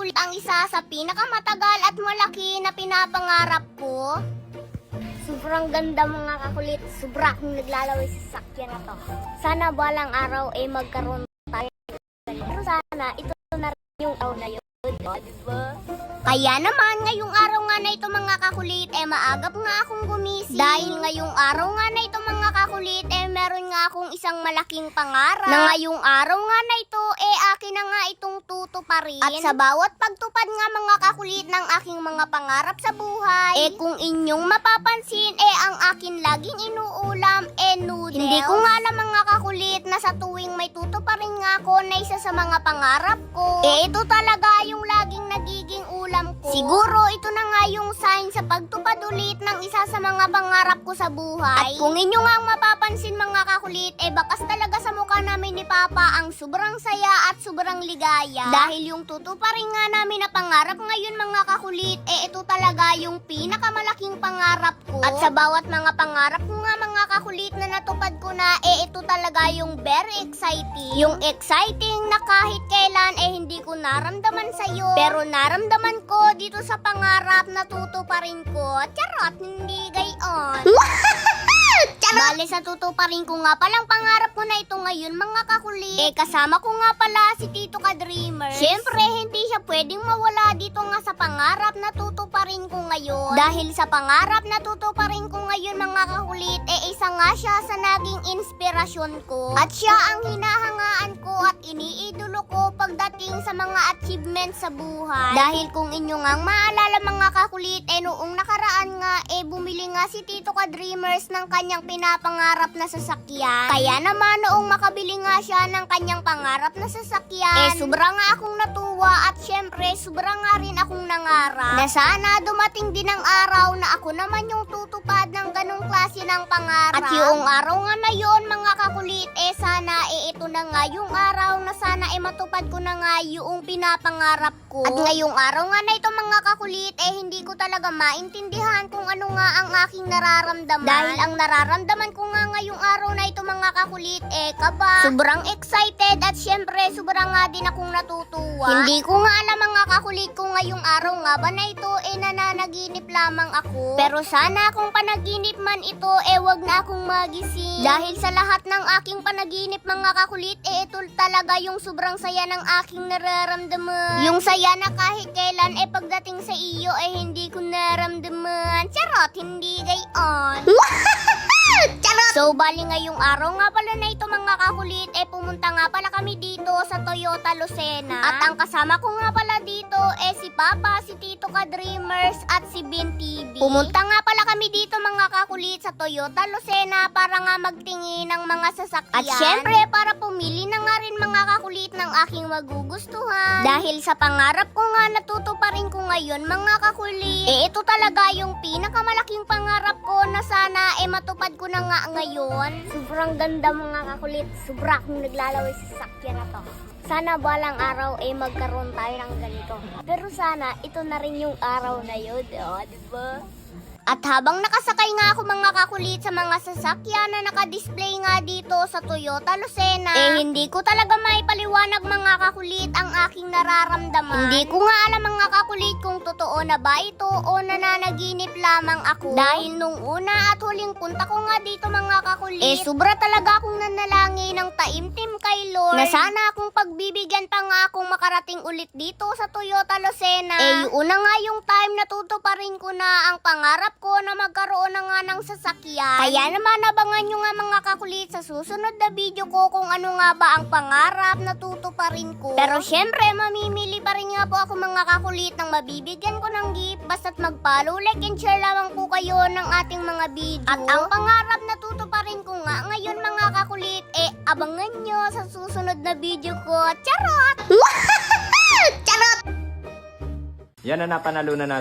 kakulit ang isa sa pinakamatagal at malaki na pinapangarap ko. Sobrang ganda mga kakulit. Sobra akong naglalaway sa sasakyan na to. Sana balang araw ay magkaroon tayo. Pero sana ito na rin yung araw na yun. Diba? Kaya naman ngayong araw nga na ito mga kakulit maagap nga akong gumising. Dahil ngayong araw nga na ito mga kakulit meron nga akong isang malaking pangarap. Na ngayong araw nga na ito akin na nga itong tutuparin. At sa bawat pagtupad nga mga kakulit ng aking mga pangarap sa buhay kung inyong mapapansin ang akin laging inuulam noodles. Hindi ko nga alam mga kakulit na sa tuwing may tutuparin nga ako na isa sa mga pangarap ko ito talaga yung laging nagiging ulam ko. Siguro ito na nga yung sign sa pagtupad ulit ng isa sa mga pangarap ko sa buhay. At kung inyo nga ang mapapansin mga kakulit bakas talaga sa mukha namin ni Papa ang sobrang saya at sobrang ligaya. Dahil yung tutuparin nga namin na pangarap ngayon mga kakulit ito talaga yung pinakamalaking pangarap ko. At sa bawat mga pangarap ko nga mga kakulit na natupad ko na ito talaga yung very exciting. Yung exciting na kahit kailan hindi ko naramdaman sa'yo. Pero naramdaman ko dito sa pangarap na tutuparin ko. Charot, hindi gayon. Bale sa tutuparin ko nga palang pangarap ko na ito ngayon mga kakulit kasama ko nga pala si Tito Ka Dreamers. Siyempre hindi siya pwedeng mawala dito nga sa pangarap na tutuparin ko ngayon. Dahil sa pangarap na tutuparin ko ngayon mga kakulit isa nga siya sa naging inspirasyon ko. At siya ang hinahangaan ko at iniidolo ko pagdating sa mga achievements sa buhay. Dahil kung inyo nga maalala mga kakulit noong nakaraan nga bumili nga si Tito Ka Dreamers ng kanyang pinapangarap na sasakyan. Kaya naman noong makabili nga siya ng kanyang pangarap na sasakyan sobra nga akong natuwa at syempre sobra nga rin akong nangarap na sana dumating din ang araw na ako naman yung tutupad ng ganong klase ng pangarap. At yung araw nga na yun mga kakulit sana ito na nga yung araw na sana matupad ko na nga yung pinapangarap ko. At ngayong araw nga na ito mga kakulit hindi ko talaga maintindihan kung ano nga ang aking nararamdaman. Dahil ang nararamdaman ko nga ngayong araw na ito mga kakulit kaba. Sobrang excited at syempre sobrang nga din akong natutuwa. Hindi ko nga alam mga kakulit kung ngayong araw nga ba na ito nananaginip lamang ako. Pero sana kung panaginip man ito wag na akong magising. Dahil sa lahat ng aking panaginip mga kakulit ito talaga yung sobrang saya ng aking nararamdaman. Yung saya na kahit kailan pagdating sa iyo hindi ko naramdaman. Charot, hindi gayon. So, bali ngayong araw nga pala na ito mga kakulit pumunta nga pala kami dito sa Toyota Lucena. At ang kasama ko nga pala dito si Papa, si Tito Ka Dreamers at si Bin TV. Pumunta nga pala kami dito mga kakulit sa Toyota Lucena para nga magtingin ng mga sasakyan. At syempre para pumili na nga rin mga kakulit ng aking magugustuhan. Dahil sa pangarap ko nga natutuparin ko ngayon mga kakulit ito talaga yung pinakamalaking pangarap ko na sana matupad ko na nga ngayon. Sobrang ganda mga kakulit. Sobra akong naglalaway sa sasakyan na to. Sana balang araw magkaroon tayo ng ganito. Pero sana ito na rin yung araw na yun. Diba? At habang nakasakay nga ako mga kakulit sa mga sasakyan na nakadisplay nga dito sa Toyota Lucena hindi ko talaga maipaliwanag mga kakulit ang aking nararamdaman. Hindi ko nga alam mga kakulit kung totoo na ba ito o nananaginip lamang ako. Dahil nung una at huling punta ko nga dito mga kakulit sobra talaga akong nanalangin ng taimtim kay Lord na sana akong pagbibigyan pa nga akong makarating ulit dito sa Toyota Lucena. Yun na nga yung time na tutuparin ko na ang pangarap ko na magkaroon na nga ng sasakyan. Kaya naman abangan nyo nga mga kakulit sa susunod na video ko kung ano nga ba ang pangarap na tutuparin ko. Pero syempre mamimili pa rin nga po ako mga kakulit ng mabibigyan ko ng gift basta't mag-follow, like and share lamang po kayo ng ating mga video. At ang pangarap na tutuparin ko nga ngayon mga kakulit abangan nyo sa susunod na video ko. Charot! Charot! Yan na napanalunan natin.